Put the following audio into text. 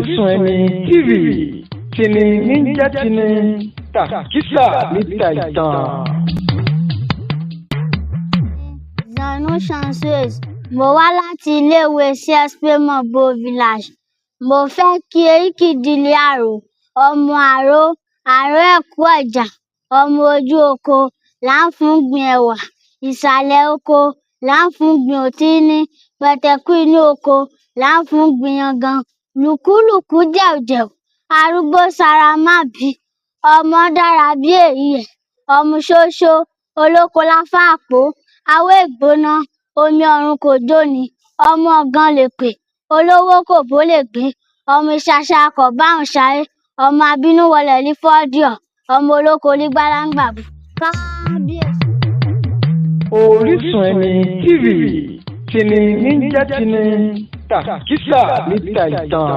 Orísun ẹni TV tini níjà tini tàkísà níta ìtàn. Zanu Chances, mo wá láti iléèwé CSP Mobo Village. Mo fẹ́ kí Eríkì Ìdílé Àrò, ọmọ àró ẹ̀kú ọ̀jà, ọmọ ojú oko là ń fún gbin ẹ̀wà, ìsàlẹ̀ oko là ń fún gbin òtíní, pẹ̀tẹ̀kú inú oko là ń fún gbin yangan, lùkúlùkú jẹ̀wjẹ̀w, arúgbó sara má bí, ọmọ dára bí èyí ẹ̀, ọmọ ṣóṣó, olóko láfá àpò, awé ìgbóná, omi ọ̀run kò jóni, ọmọ ọ̀gàn lèpè, olówó kò bó lè gbé, ọmọ ìṣàṣà kò báhùn ṣayé, ọmọ abínú wọlẹ̀ lífọ́díọ̀, ọmọ olóko lígbáláǹgbàbù. Kábíyèsí. Orísun ẹni TV tini níjà tini tàkísà níta ìtàn.